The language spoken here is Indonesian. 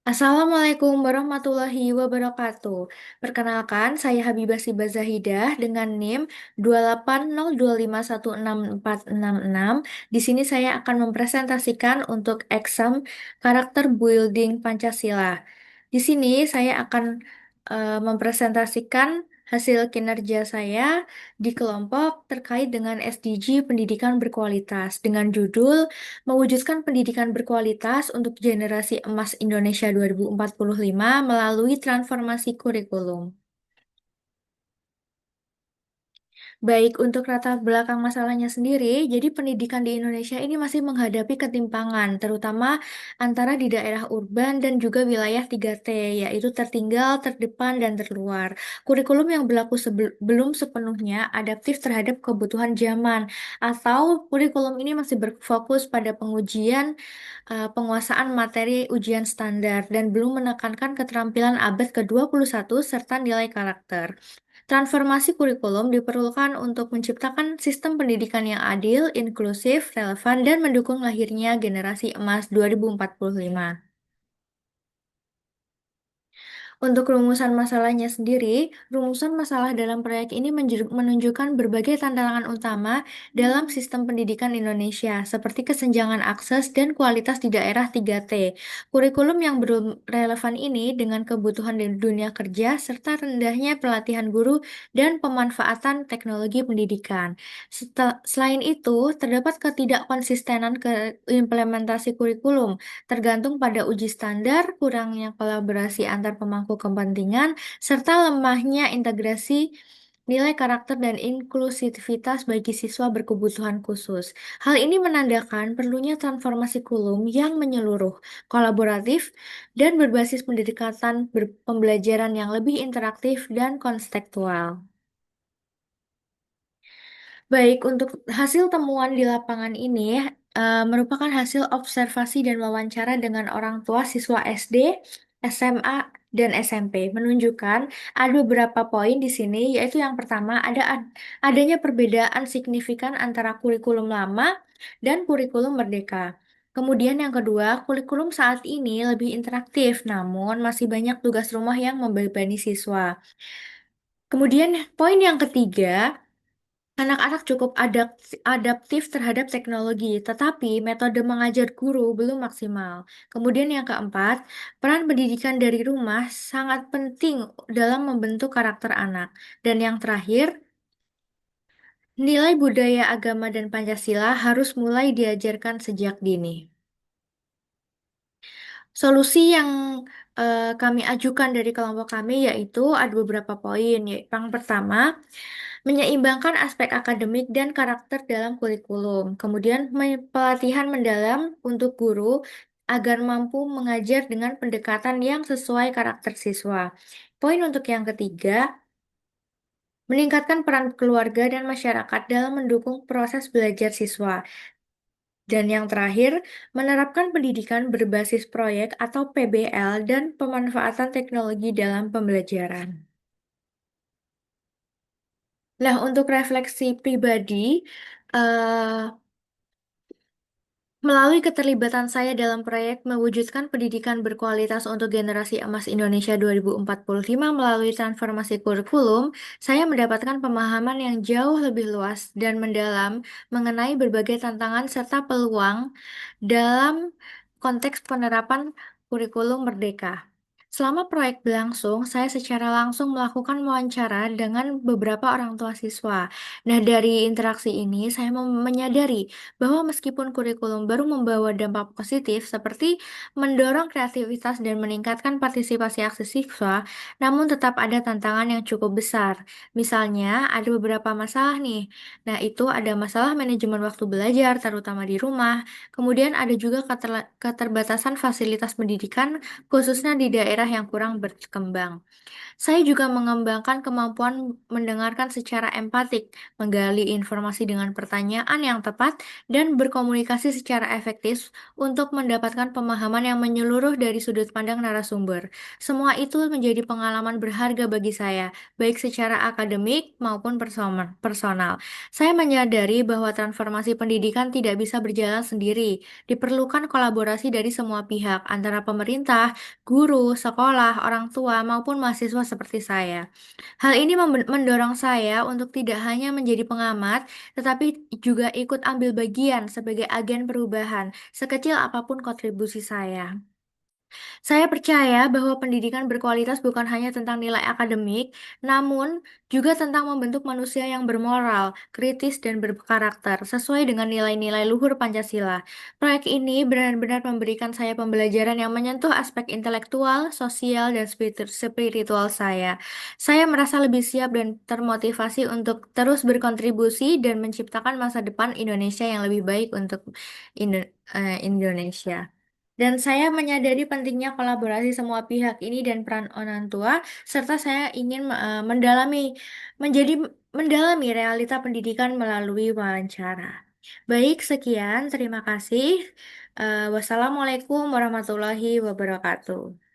Assalamualaikum warahmatullahi wabarakatuh. Perkenalkan, saya Habibah Sibah Zahidah dengan NIM 28025164666. Di sini saya akan mempresentasikan untuk exam karakter building Pancasila. Di sini saya akan mempresentasikan hasil kinerja saya di kelompok terkait dengan SDG Pendidikan Berkualitas dengan judul Mewujudkan pendidikan berkualitas untuk generasi emas Indonesia 2045 melalui transformasi kurikulum. Baik, untuk latar belakang masalahnya sendiri, jadi pendidikan di Indonesia ini masih menghadapi ketimpangan, terutama antara di daerah urban dan juga wilayah 3T, yaitu tertinggal, terdepan, dan terluar. Kurikulum yang berlaku belum sepenuhnya adaptif terhadap kebutuhan zaman, atau kurikulum ini masih berfokus pada penguasaan materi ujian standar, dan belum menekankan keterampilan abad ke-21 serta nilai karakter. Transformasi kurikulum diperlukan untuk menciptakan sistem pendidikan yang adil, inklusif, relevan, dan mendukung lahirnya generasi emas 2045. Untuk rumusan masalahnya sendiri, rumusan masalah dalam proyek ini menunjukkan berbagai tantangan utama dalam sistem pendidikan Indonesia, seperti kesenjangan akses dan kualitas di daerah 3T. Kurikulum yang belum relevan ini dengan kebutuhan di dunia kerja, serta rendahnya pelatihan guru dan pemanfaatan teknologi pendidikan. Selain itu, terdapat ketidakkonsistenan ke implementasi kurikulum tergantung pada uji standar, kurangnya kolaborasi antar pemangku kepentingan, serta lemahnya integrasi nilai karakter dan inklusivitas bagi siswa berkebutuhan khusus. Hal ini menandakan perlunya transformasi kurikulum yang menyeluruh, kolaboratif, dan berbasis pendekatan pembelajaran yang lebih interaktif dan kontekstual. Baik, untuk hasil temuan di lapangan ini merupakan hasil observasi dan wawancara dengan orang tua siswa SD, SMA, dan SMP. Menunjukkan ada beberapa poin di sini, yaitu yang pertama adanya perbedaan signifikan antara kurikulum lama dan kurikulum merdeka. Kemudian yang kedua, kurikulum saat ini lebih interaktif, namun masih banyak tugas rumah yang membebani siswa. Kemudian poin yang ketiga, anak-anak cukup adaptif terhadap teknologi, tetapi metode mengajar guru belum maksimal. Kemudian yang keempat, peran pendidikan dari rumah sangat penting dalam membentuk karakter anak. Dan yang terakhir, nilai budaya agama dan Pancasila harus mulai diajarkan sejak dini. Solusi yang kami ajukan dari kelompok kami yaitu ada beberapa poin. Yang pertama, menyeimbangkan aspek akademik dan karakter dalam kurikulum. Kemudian, pelatihan mendalam untuk guru agar mampu mengajar dengan pendekatan yang sesuai karakter siswa. Poin untuk yang ketiga, meningkatkan peran keluarga dan masyarakat dalam mendukung proses belajar siswa. Dan yang terakhir, menerapkan pendidikan berbasis proyek atau PBL dan pemanfaatan teknologi dalam pembelajaran. Nah, untuk refleksi pribadi, eh, melalui keterlibatan saya dalam proyek mewujudkan pendidikan berkualitas untuk generasi emas Indonesia 2045 melalui transformasi kurikulum, saya mendapatkan pemahaman yang jauh lebih luas dan mendalam mengenai berbagai tantangan serta peluang dalam konteks penerapan kurikulum merdeka. Selama proyek berlangsung, saya secara langsung melakukan wawancara dengan beberapa orang tua siswa. Nah, dari interaksi ini, saya menyadari bahwa meskipun kurikulum baru membawa dampak positif seperti mendorong kreativitas dan meningkatkan partisipasi aksi siswa, namun tetap ada tantangan yang cukup besar. Misalnya, ada beberapa masalah nih. Nah, itu ada masalah manajemen waktu belajar, terutama di rumah. Kemudian ada juga keterbatasan fasilitas pendidikan, khususnya di daerah daerah yang kurang berkembang. Saya juga mengembangkan kemampuan mendengarkan secara empatik, menggali informasi dengan pertanyaan yang tepat, dan berkomunikasi secara efektif untuk mendapatkan pemahaman yang menyeluruh dari sudut pandang narasumber. Semua itu menjadi pengalaman berharga bagi saya, baik secara akademik maupun personal. Saya menyadari bahwa transformasi pendidikan tidak bisa berjalan sendiri. Diperlukan kolaborasi dari semua pihak, antara pemerintah, guru, sekolah, orang tua, maupun mahasiswa seperti saya. Hal ini mendorong saya untuk tidak hanya menjadi pengamat, tetapi juga ikut ambil bagian sebagai agen perubahan, sekecil apapun kontribusi saya. Saya percaya bahwa pendidikan berkualitas bukan hanya tentang nilai akademik, namun juga tentang membentuk manusia yang bermoral, kritis, dan berkarakter sesuai dengan nilai-nilai luhur Pancasila. Proyek ini benar-benar memberikan saya pembelajaran yang menyentuh aspek intelektual, sosial, dan spiritual saya. Saya merasa lebih siap dan termotivasi untuk terus berkontribusi dan menciptakan masa depan Indonesia yang lebih baik untuk Indonesia. Dan saya menyadari pentingnya kolaborasi semua pihak ini dan peran orang tua, serta saya ingin menjadi mendalami realita pendidikan melalui wawancara. Baik, sekian, terima kasih. Wassalamualaikum warahmatullahi wabarakatuh.